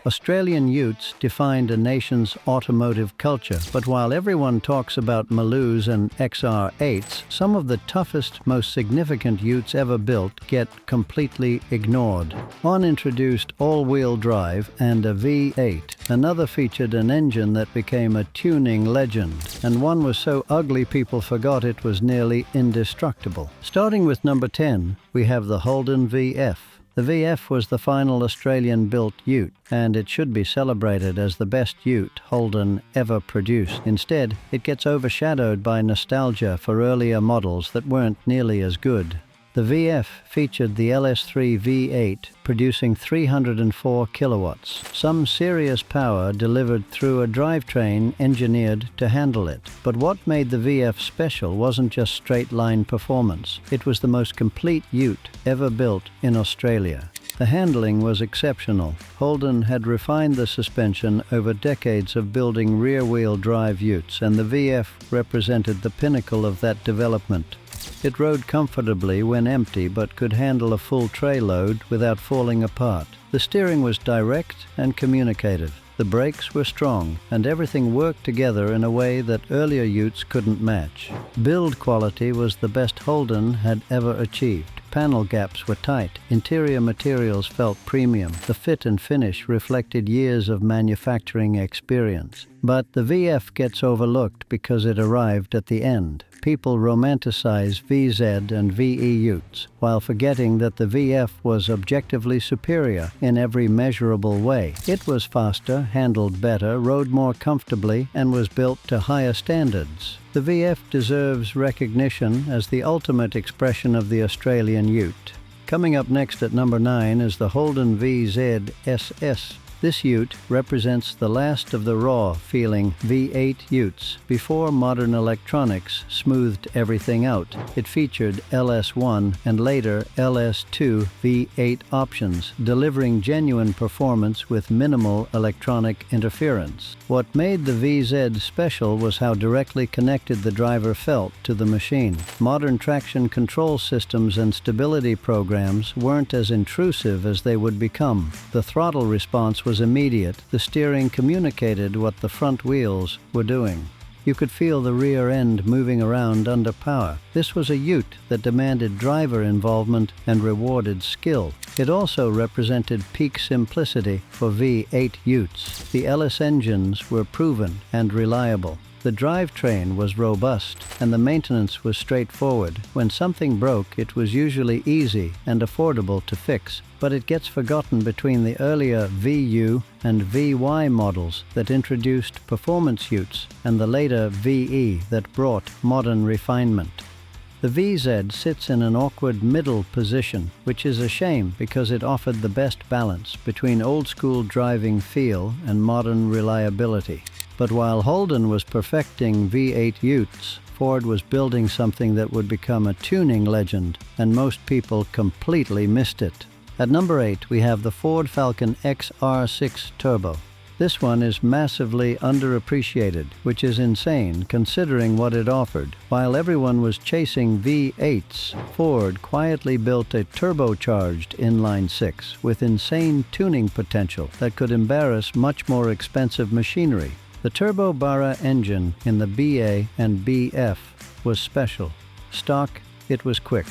Australian Utes defined a nation's automotive culture, but while everyone talks about Maloos and XR8s, some of the toughest, most significant Utes ever built get completely ignored. One introduced all-wheel drive and a V8. Another featured an engine that became a tuning legend, and one was so ugly people forgot it was nearly indestructible. Starting with number 10, we have the Holden VF. The VF was the final Australian-built Ute, and it should be celebrated as the best Ute Holden ever produced. Instead, it gets overshadowed by nostalgia for earlier models that weren't nearly as good. The VF featured the LS3 V8, producing 304 kilowatts, some serious power delivered through a drivetrain engineered to handle it. But what made the VF special wasn't just straight-line performance. It was the most complete Ute ever built in Australia. The handling was exceptional. Holden had refined the suspension over decades of building rear-wheel drive Utes, and the VF represented the pinnacle of that development. It rode comfortably when empty but could handle a full tray load without falling apart. The steering was direct and communicative. The brakes were strong, and everything worked together in a way that earlier Utes couldn't match. Build quality was the best Holden had ever achieved. Panel gaps were tight. Interior materials felt premium. The fit and finish reflected years of manufacturing experience. But the VF gets overlooked because it arrived at the end. People romanticize VZ and VE Utes, while forgetting that the VF was objectively superior in every measurable way. It was faster, handled better, rode more comfortably, and was built to higher standards. The VF deserves recognition as the ultimate expression of the Australian Ute. Coming up next at number 9 is the Holden VZ SS. This Ute represents the last of the raw-feeling V8 Utes before modern electronics smoothed everything out. It featured LS1 and later LS2 V8 options, delivering genuine performance with minimal electronic interference. What made the VZ special was how directly connected the driver felt to the machine. Modern traction control systems and stability programs weren't as intrusive as they would become. The throttle response was immediate. The steering communicated what the front wheels were doing. You could feel the rear end moving around under power. This was a Ute that demanded driver involvement and rewarded skill. It also represented peak simplicity for V8 Utes. The LS engines were proven and reliable. The drivetrain was robust, and the maintenance was straightforward. When something broke, it was usually easy and affordable to fix, but it gets forgotten between the earlier VU and VY models that introduced performance Utes and the later VE that brought modern refinement. The VZ sits in an awkward middle position, which is a shame because it offered the best balance between old-school driving feel and modern reliability. But while Holden was perfecting V8 Utes, Ford was building something that would become a tuning legend, and most people completely missed it. At number 8, we have the Ford Falcon XR6 Turbo. This one is massively underappreciated, which is insane considering what it offered. While everyone was chasing V8s, Ford quietly built a turbocharged inline-six with insane tuning potential that could embarrass much more expensive machinery. The turbo Barra engine in the BA and BF was special. Stock, it was quick.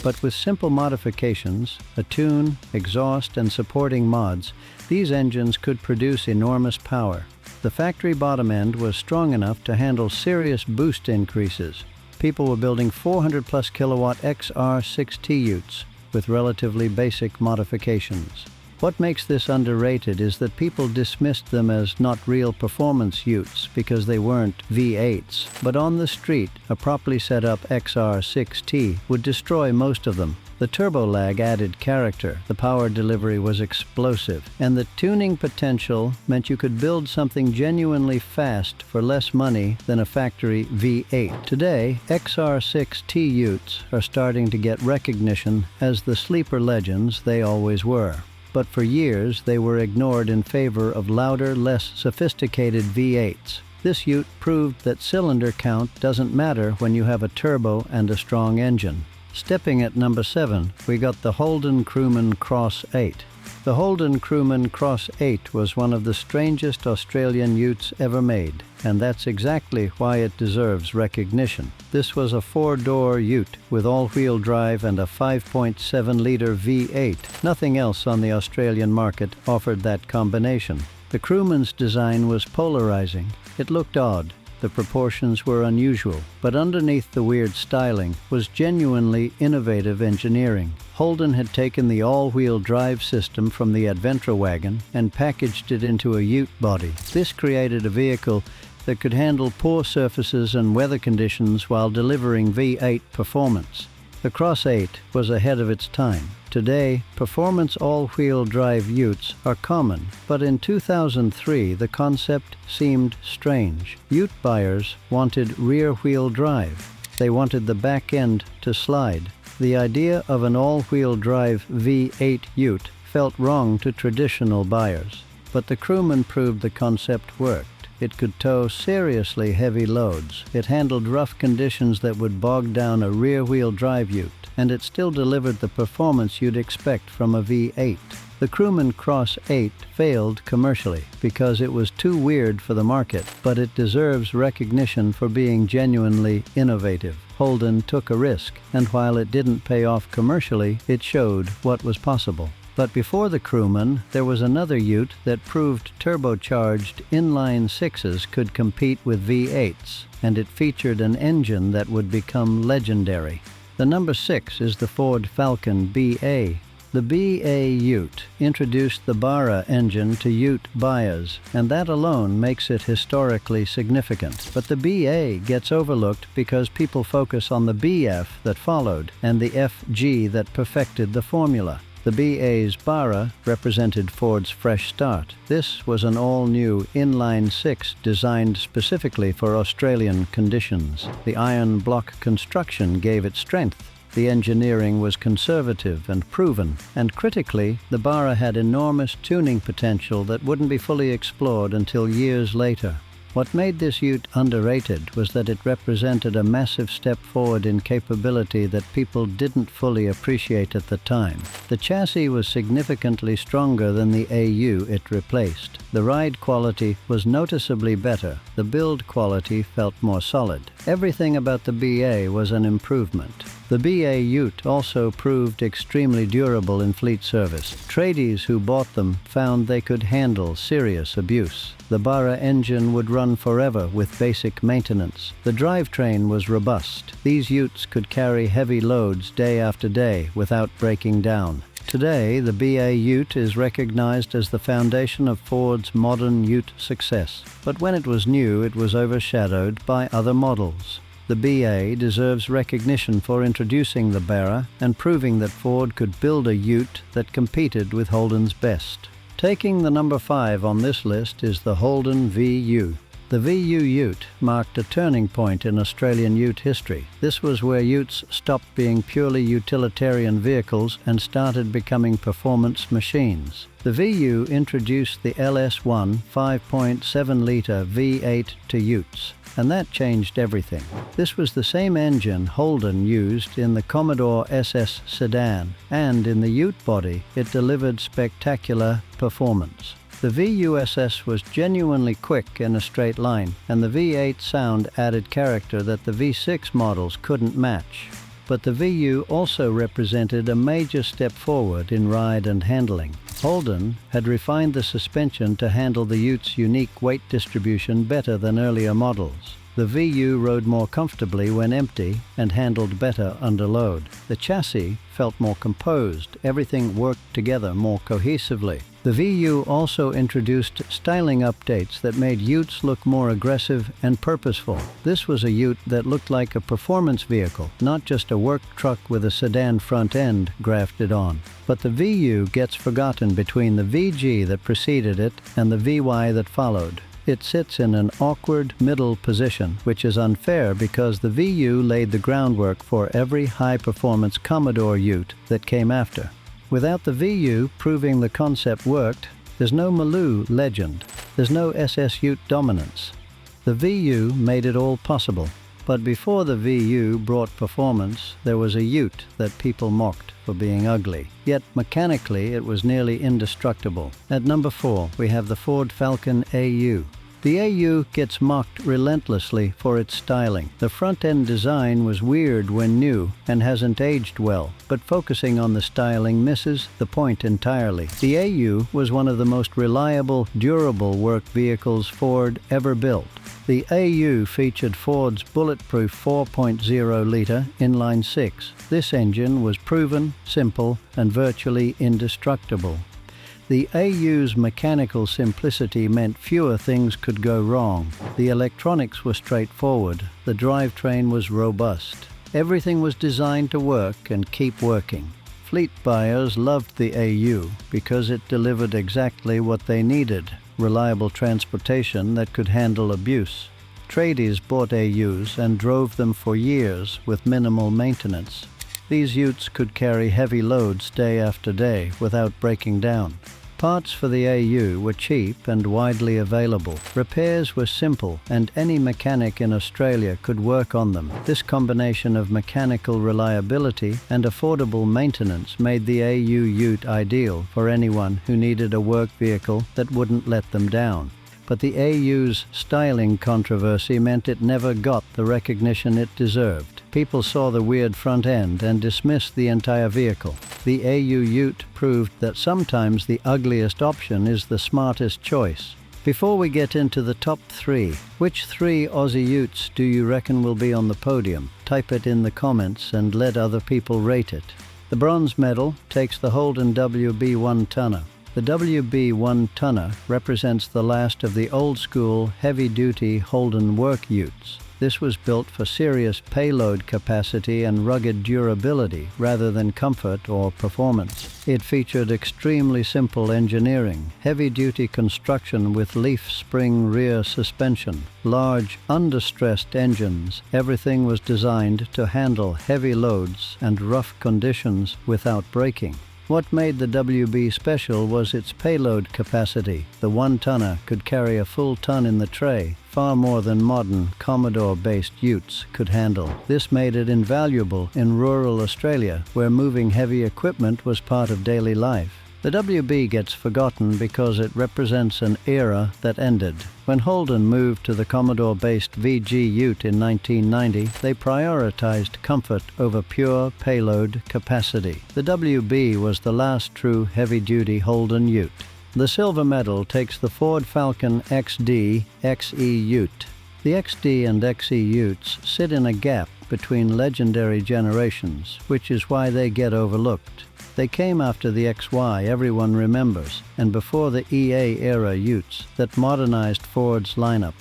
But with simple modifications, a tune, exhaust, and supporting mods, these engines could produce enormous power. The factory bottom end was strong enough to handle serious boost increases. People were building 400-plus kilowatt XR6T Utes with relatively basic modifications. What makes this underrated is that people dismissed them as not real performance Utes because they weren't V8s. But on the street, a properly set up XR6T would destroy most of them. The turbo lag added character, the power delivery was explosive, and the tuning potential meant you could build something genuinely fast for less money than a factory V8. Today, XR6T Utes are starting to get recognition as the sleeper legends they always were. But for years they were ignored in favor of louder, less sophisticated V8s. This Ute proved that cylinder count doesn't matter when you have a turbo and a strong engine. Stepping at number 7, we got the Holden Crewman Cross 8. The Holden Crewman Cross 8 was one of the strangest Australian utes ever made, and that's exactly why it deserves recognition. This was a 4-door ute with all-wheel drive and a 5.7-litre V8. Nothing else on the Australian market offered that combination. The Crewman's design was polarizing. It looked odd. The proportions were unusual, but underneath the weird styling was genuinely innovative engineering. Holden had taken the all-wheel drive system from the Adventure wagon and packaged it into a ute body. This created a vehicle that could handle poor surfaces and weather conditions while delivering V8 performance. The Cross 8 was ahead of its time. Today, performance all-wheel drive utes are common, but in 2003 the concept seemed strange. Ute buyers wanted rear-wheel drive. They wanted the back end to slide. The idea of an all-wheel drive V8 ute felt wrong to traditional buyers, but the Crewman proved the concept worked. It could tow seriously heavy loads. It handled rough conditions that would bog down a rear-wheel drive ute, and it still delivered the performance you'd expect from a V8. The Crewman Cross 8 failed commercially because it was too weird for the market, but it deserves recognition for being genuinely innovative. Holden took a risk, and while it didn't pay off commercially, it showed what was possible. But before the Crewman, there was another ute that proved turbocharged inline sixes could compete with V8s, and it featured an engine that would become legendary. The number 6 is the Ford Falcon BA. The BA Ute introduced the Barra engine to ute buyers, and that alone makes it historically significant. But the BA gets overlooked because people focus on the BF that followed and the FG that perfected the formula. The BA's Barra represented Ford's fresh start. This was an all-new inline 6 designed specifically for Australian conditions. The iron block construction gave it strength. The engineering was conservative and proven, and critically, the Barra had enormous tuning potential that wouldn't be fully explored until years later. What made this ute underrated was that it represented a massive step forward in capability that people didn't fully appreciate at the time. The chassis was significantly stronger than the AU it replaced. The ride quality was noticeably better. The build quality felt more solid. Everything about the BA was an improvement. The BA Ute also proved extremely durable in fleet service. Tradies who bought them found they could handle serious abuse. The Barra engine would run forever with basic maintenance. The drivetrain was robust. These utes could carry heavy loads day after day without breaking down. Today, the BA Ute is recognized as the foundation of Ford's modern ute success. But when it was new, it was overshadowed by other models. The BA deserves recognition for introducing the Barra and proving that Ford could build a ute that competed with Holden's best. Taking the number 5 on this list is the Holden VU. The VU Ute marked a turning point in Australian ute history. This was where utes stopped being purely utilitarian vehicles and started becoming performance machines. The VU introduced the LS1 5.7-litre V8 to utes, and that changed everything. This was the same engine Holden used in the Commodore SS sedan, and in the ute body it delivered spectacular performance. The VUSS was genuinely quick in a straight line, and the V8 sound added character that the V6 models couldn't match. But the VU also represented a major step forward in ride and handling. Holden had refined the suspension to handle the ute's unique weight distribution better than earlier models. The VU rode more comfortably when empty and handled better under load. The chassis felt more composed. Everything worked together more cohesively. The VU also introduced styling updates that made utes look more aggressive and purposeful. This was a ute that looked like a performance vehicle, not just a work truck with a sedan front end grafted on. But the VU gets forgotten between the VG that preceded it and the VY that followed. It sits in an awkward middle position, which is unfair because the VU laid the groundwork for every high-performance Commodore Ute that came after. Without the VU proving the concept worked, there's no Maloos legend. There's no SS Ute dominance. The VU made it all possible. But before the VU brought performance, there was a Ute that people mocked. for being ugly. Yet mechanically it was nearly indestructible. At number 4, we have the Ford Falcon AU. The AU gets mocked relentlessly for its styling. The front-end design was weird when new and hasn't aged well, but focusing on the styling misses the point entirely. The AU was one of the most reliable, durable work vehicles Ford ever built. The AU featured Ford's bulletproof 4.0-liter inline-six. This engine was proven, simple, and virtually indestructible. The AU's mechanical simplicity meant fewer things could go wrong. The electronics were straightforward. The drivetrain was robust. Everything was designed to work and keep working. Fleet buyers loved the AU because it delivered exactly what they needed: reliable transportation that could handle abuse. Tradies bought AUs and drove them for years with minimal maintenance. These Utes could carry heavy loads day after day without breaking down. Parts for the AU were cheap and widely available. Repairs were simple, and any mechanic in Australia could work on them. This combination of mechanical reliability and affordable maintenance made the AU Ute ideal for anyone who needed a work vehicle that wouldn't let them down. But the AU's styling controversy meant it never got the recognition it deserved. People saw the weird front end and dismissed the entire vehicle. The AU Ute proved that sometimes the ugliest option is the smartest choice. Before we get into the top 3, which 3 Aussie Utes do you reckon will be on the podium? Type it in the comments and let other people rate it. The bronze medal takes the Holden WB One-Tonner. The WB One-Tonner represents the last of the old-school, heavy-duty Holden work Utes. This was built for serious payload capacity and rugged durability rather than comfort or performance. It featured extremely simple engineering, heavy-duty construction with leaf spring rear suspension, large, under-stressed engines. Everything was designed to handle heavy loads and rough conditions without braking. What made the WB special was its payload capacity. The one-tonner could carry a full ton in the tray, far more than modern Commodore-based Utes could handle. This made it invaluable in rural Australia, where moving heavy equipment was part of daily life. The WB gets forgotten because it represents an era that ended. When Holden moved to the Commodore-based VG Ute in 1990, they prioritized comfort over pure payload capacity. The WB was the last true heavy-duty Holden Ute. The silver medal takes the Ford Falcon XD XE Ute. The XD and XE Utes sit in a gap between legendary generations, which is why they get overlooked. They came after the XY everyone remembers, and before the EA-era Utes that modernized Ford's lineup.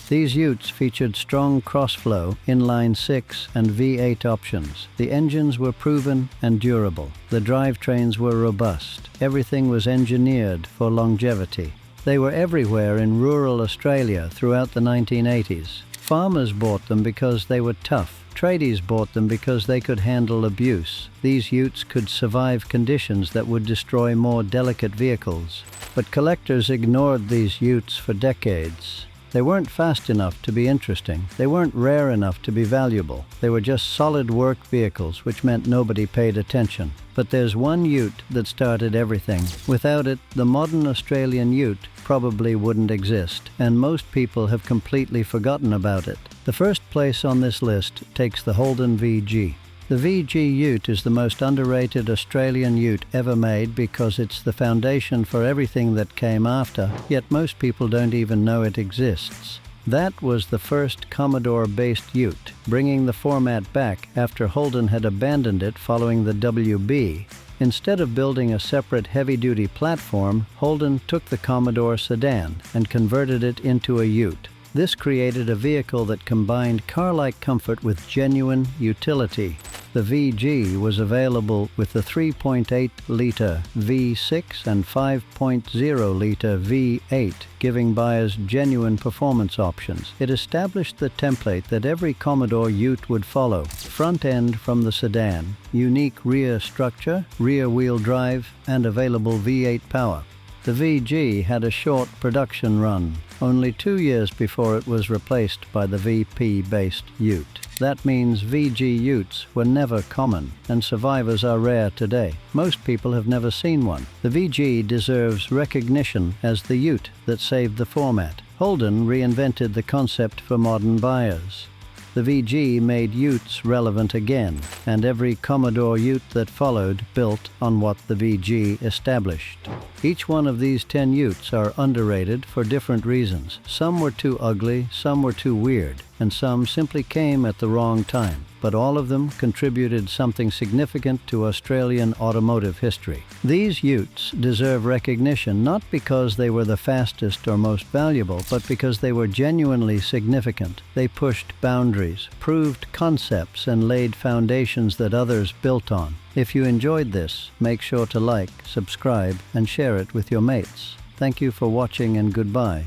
These Utes featured strong cross-flow, inline-six, and V8 options. The engines were proven and durable. The drivetrains were robust. Everything was engineered for longevity. They were everywhere in rural Australia throughout the 1980s. Farmers bought them because they were tough. Tradies bought them because they could handle abuse. These Utes could survive conditions that would destroy more delicate vehicles. But collectors ignored these Utes for decades. They weren't fast enough to be interesting. They weren't rare enough to be valuable. They were just solid work vehicles, which meant nobody paid attention. But there's one Ute that started everything. Without it, the modern Australian Ute probably wouldn't exist, and most people have completely forgotten about it. The first place on this list takes the Holden VG. The VG Ute is the most underrated Australian Ute ever made because it's the foundation for everything that came after, yet most people don't even know it exists. That was the first Commodore-based Ute, bringing the format back after Holden had abandoned it following the WB. Instead of building a separate heavy-duty platform, Holden took the Commodore sedan and converted it into a Ute. This created a vehicle that combined car-like comfort with genuine utility. The VG was available with the 3.8-liter V6 and 5.0-liter V8, giving buyers genuine performance options. It established the template that every Commodore Ute would follow: front end from the sedan, unique rear structure, rear-wheel drive, and available V8 power. The VG had a short production run, only 2 years before it was replaced by the VP-based Ute. That means VG Utes were never common, and survivors are rare today. Most people have never seen one. The VG deserves recognition as the Ute that saved the format. Holden reinvented the concept for modern buyers. The VG made Utes relevant again, and every Commodore Ute that followed built on what the VG established. Each one of these 10 Utes are underrated for different reasons. Some were too ugly, some were too weird, and some simply came at the wrong time. But all of them contributed something significant to Australian automotive history. These Utes deserve recognition not because they were the fastest or most valuable, but because they were genuinely significant. They pushed boundaries, proved concepts, and laid foundations that others built on. If you enjoyed this, make sure to like, subscribe, and share it with your mates. Thank you for watching, and goodbye.